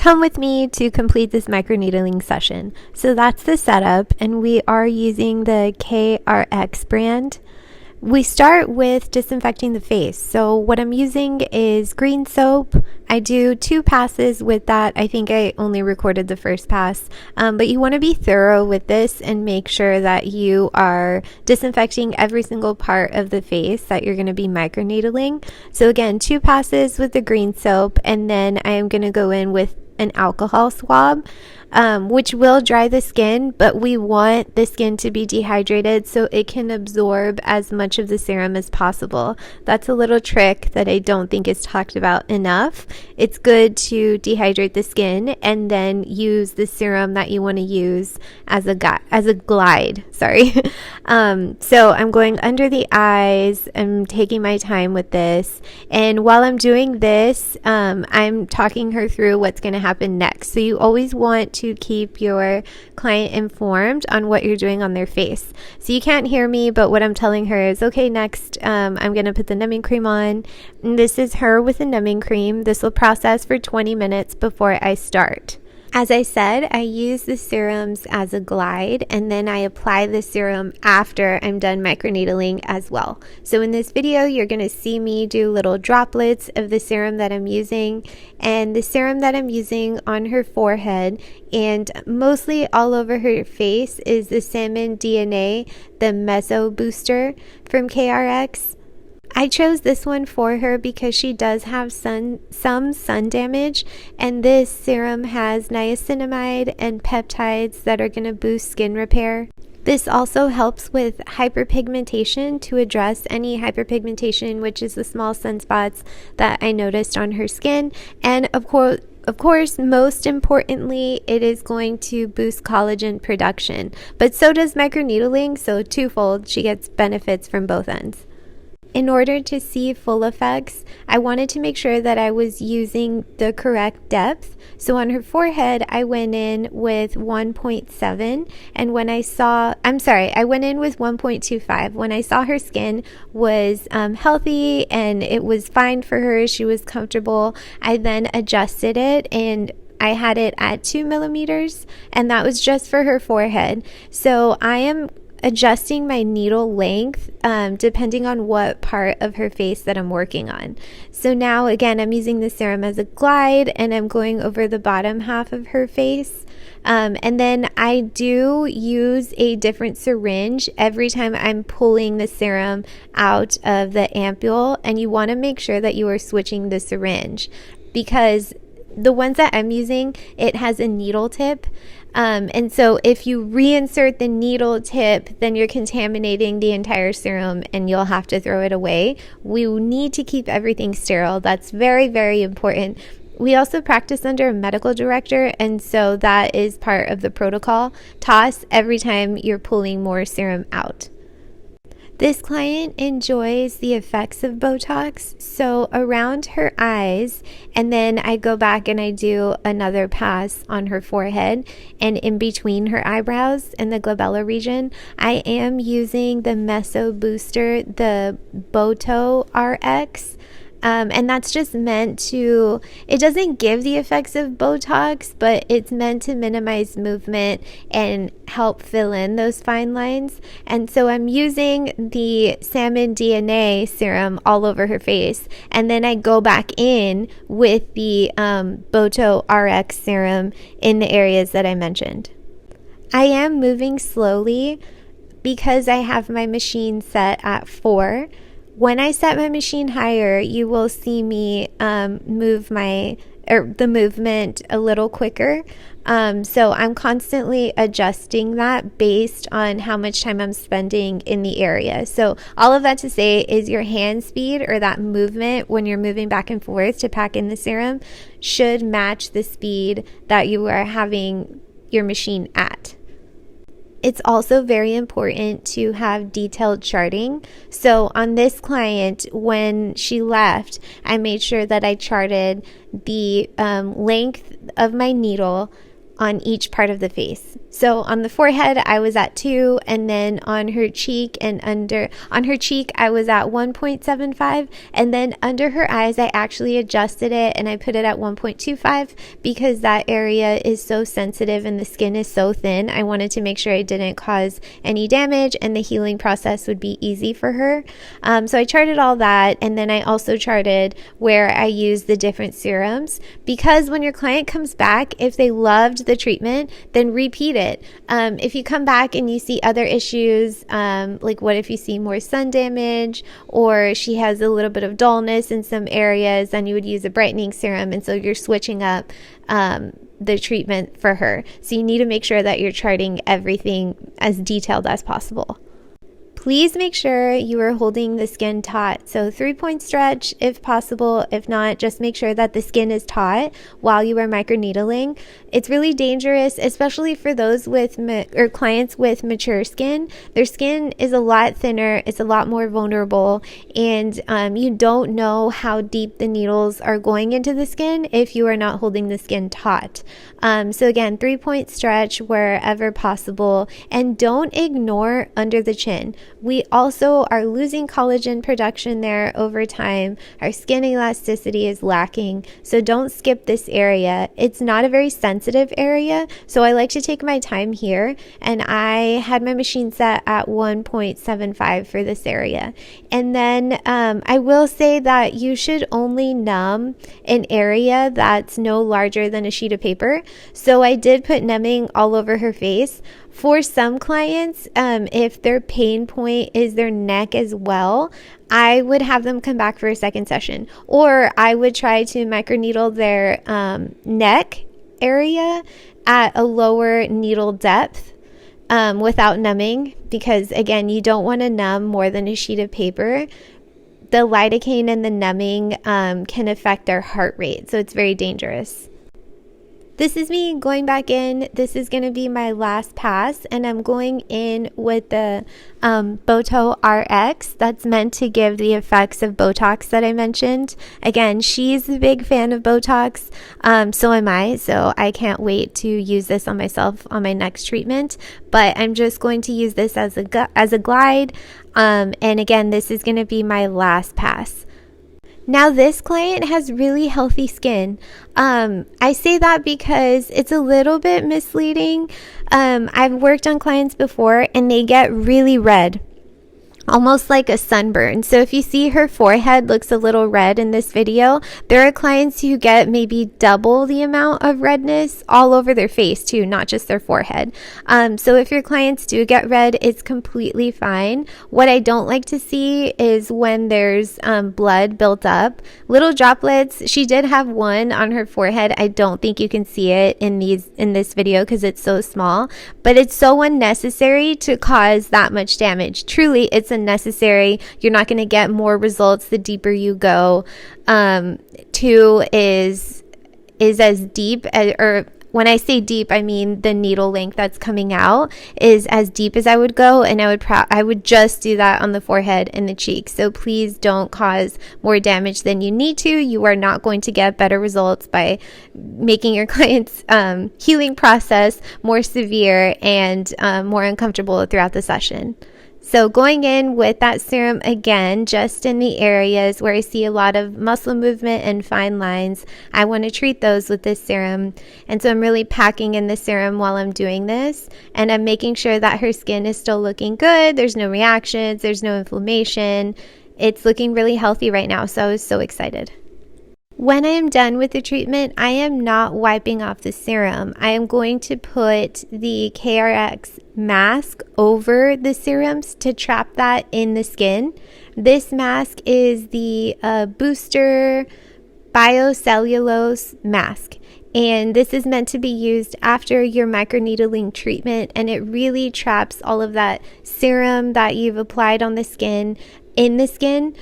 come with me to complete this microneedling session. So that's the setup, and we are using the KRX brand. We start with disinfecting the face. So what I'm using is green soap. I do 2 passes with that. I think I only recorded the first pass, but you want to be thorough with this and make sure that you are disinfecting every single part of the face that you're going to be microneedling. So again, 2 passes with the green soap, and then I am going to go in with an alcohol swab, which will dry the skin, but we want the skin to be dehydrated so it can absorb as much of the serum as possible. That's a little trick that I don't think is talked about enough. It's good to dehydrate the skin and then use the serum that you want to use as a glide. Sorry. So I'm going under the eyes. I'm taking my time with this, and while I'm doing this, I'm talking her through what's going to happen next. So you always want to keep your client informed on what you're doing on their face. So you can't hear me, but what I'm telling her is, okay, next I'm going to put the numbing cream on. And this is her with the numbing cream. This will process for 20 minutes before I start. As I said, I use the serums as a glide, and then I apply the serum after I'm done microneedling as well. So in this video, you're going to see me do little droplets of the serum that I'm using, and the serum that I'm using on her forehead and mostly all over her face is the Salmon DNA, the Meso Booster from KRX. I chose this one for her because she does have some sun damage, and this serum has niacinamide and peptides that are going to boost skin repair. This also helps with hyperpigmentation, to address any hyperpigmentation, which is the small sunspots that I noticed on her skin. And of course, most importantly, it is going to boost collagen production. But so does microneedling, so twofold, she gets benefits from both ends. In order to see full effects, I wanted to make sure that I was using the correct depth. So on her forehead, I went in with 1.7, and I went in with 1.25. When I saw her skin was healthy and it was fine for her, she was comfortable, I then adjusted it, and I had it at 2 millimeters, and that was just for her forehead. So I am adjusting my needle length depending on what part of her face that I'm working on. So now again, I'm using the serum as a glide, and I'm going over the bottom half of her face, and then I do use a different syringe every time I'm pulling the serum out of the ampule, and you want to make sure that you are switching the syringe, because the ones that I'm using, it has a needle tip. And so if you reinsert the needle tip, then you're contaminating the entire serum and you'll have to throw it away. We need to keep everything sterile. That's very, very important. We also practice under a medical director, and so that is part of the protocol. Toss every time you're pulling more serum out. This client enjoys the effects of Botox, so around her eyes, and then I go back and I do another pass on her forehead and in between her eyebrows and the glabella region. I am using the Meso Booster, the Boto RX. And that's just meant to, it doesn't give the effects of Botox, but it's meant to minimize movement and help fill in those fine lines. And so I'm using the Salmon DNA serum all over her face, and then I go back in with the Boto RX serum in the areas that I mentioned. I am moving slowly because I have my machine set at 4. When I set my machine higher, you will see me move the movement a little quicker. So I'm constantly adjusting that based on how much time I'm spending in the area. So all of that to say is your hand speed, or that movement when you're moving back and forth to pack in the serum, should match the speed that you are having your machine at. It's also very important to have detailed charting. So on this client, when she left, I made sure that I charted the length of my needle, on each part of the face. So on the forehead, I was at 2, and then on her cheek and on her cheek, I was at 1.75, and then under her eyes, I actually adjusted it and I put it at 1.25 because that area is so sensitive and the skin is so thin. I wanted to make sure I didn't cause any damage and the healing process would be easy for her. So I charted all that, and then I also charted where I use the different serums, because when your client comes back, if they loved the treatment, then repeat it. If you come back and you see other issues, like what if you see more sun damage, or she has a little bit of dullness in some areas, then you would use a brightening serum, and so you're switching up the treatment for her. So you need to make sure that you're charting everything as detailed as possible. Please make sure you are holding the skin taut. So 3-point stretch if possible. If not, just make sure that the skin is taut while you are microneedling. It's really dangerous, especially for those with or clients with mature skin. Their skin is a lot thinner, it's a lot more vulnerable, and you don't know how deep the needles are going into the skin if you are not holding the skin taut. So again, 3-point stretch wherever possible, and don't ignore under the chin. We also are losing collagen production there over time. Our skin elasticity is lacking, so don't skip this area. It's not a very sensitive area, so I like to take my time here, and I had my machine set at 1.75 for this area. And then I will say that you should only numb an area that's no larger than a sheet of paper. So I did put numbing all over her face. For some clients, if their pain point is their neck as well, I would have them come back for a second session, or I would try to microneedle their neck area at a lower needle depth without numbing, because again, you don't want to numb more than a sheet of paper. The lidocaine and the numbing can affect their heart rate, so it's very dangerous. This is me going back in. This is going to be my last pass, and I'm going in with the Boto RX that's meant to give the effects of Botox that I mentioned. Again, she's a big fan of Botox, so am I, so I can't wait to use this on myself on my next treatment, but I'm just going to use this as a glide, and again, this is going to be my last pass. Now this client has really healthy skin. I say that because it's a little bit misleading. I've worked on clients before and they get really red, almost like a sunburn. So if you see her forehead looks a little red in this video, there are clients who get maybe double the amount of redness all over their face too, not just their forehead. So if your clients do get red, it's completely fine. What I don't like to see is when there's blood built up, little droplets. She did have one on her forehead. I don't think you can see it in this video because it's so small, but it's so unnecessary to cause that much damage. Truly, it's unnecessary. You're not going to get more results the deeper you go. 2 is as deep as, or when I say deep, I mean the needle length that's coming out is as deep as I would go, and I would just do that on the forehead and the cheeks. So please don't cause more damage than you need to. You are not going to get better results by making your client's healing process more severe and more uncomfortable throughout the session. So going in with that serum again, just in the areas where I see a lot of muscle movement and fine lines, I want to treat those with this serum. And so I'm really packing in the serum while I'm doing this, and I'm making sure that her skin is still looking good. There's no reactions, there's no inflammation. It's looking really healthy right now, so I was so excited. When I am done with the treatment, I am not wiping off the serum. I am going to put the KRX mask over the serums to trap that in the skin. This mask is the Booster Biocellulose mask, and this is meant to be used after your microneedling treatment, and it really traps all of that serum that you've applied on the skin in the skin.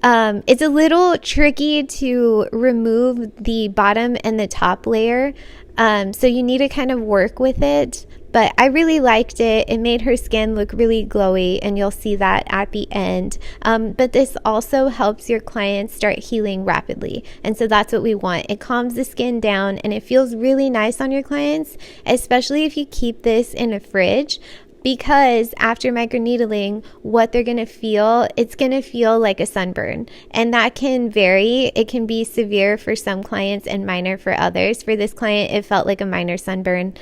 It's a little tricky to remove the bottom and the top layer, so you need to kind of work with it, But I really liked it. It made her skin look really glowy, and you'll see that at the end. But this also helps your clients start healing rapidly. And so that's what we want. It calms the skin down and it feels really nice on your clients, especially if you keep this in a fridge. Because after microneedling, what they're going to feel, it's going to feel like a sunburn. And that can vary. It can be severe for some clients and minor for others. For this client, it felt like a minor sunburn.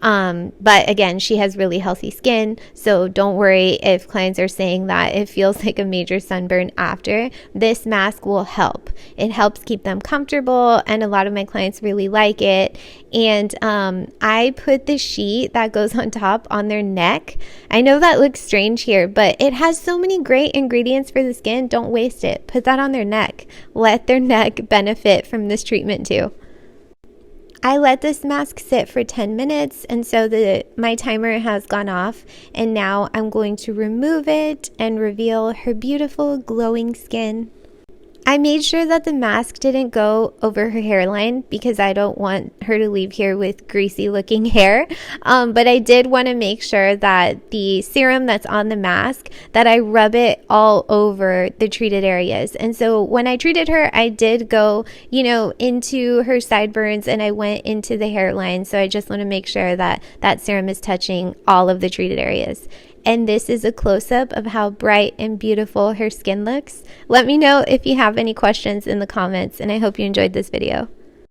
But again, she has really healthy skin, so don't worry if clients are saying that it feels like a major sunburn after. This mask will help. It helps keep them comfortable, and a lot of my clients really like it. And I put the sheet that goes on top on their neck. I know that looks strange here, but it has so many great ingredients for the skin. Don't waste it. Put that on their neck. Let their neck benefit from this treatment too. I let this mask sit for 10 minutes, and so my timer has gone off, and now I'm going to remove it and reveal her beautiful glowing skin. I made sure that the mask didn't go over her hairline because I don't want her to leave here with greasy looking hair. But I did want to make sure that the serum that's on the mask, that I rub it all over the treated areas. And so when I treated her, I did go, into her sideburns, and I went into the hairline. So I just want to make sure that that serum is touching all of the treated areas. And this is a close-up of how bright and beautiful her skin looks. Let me know if you have any questions in the comments, and I hope you enjoyed this video.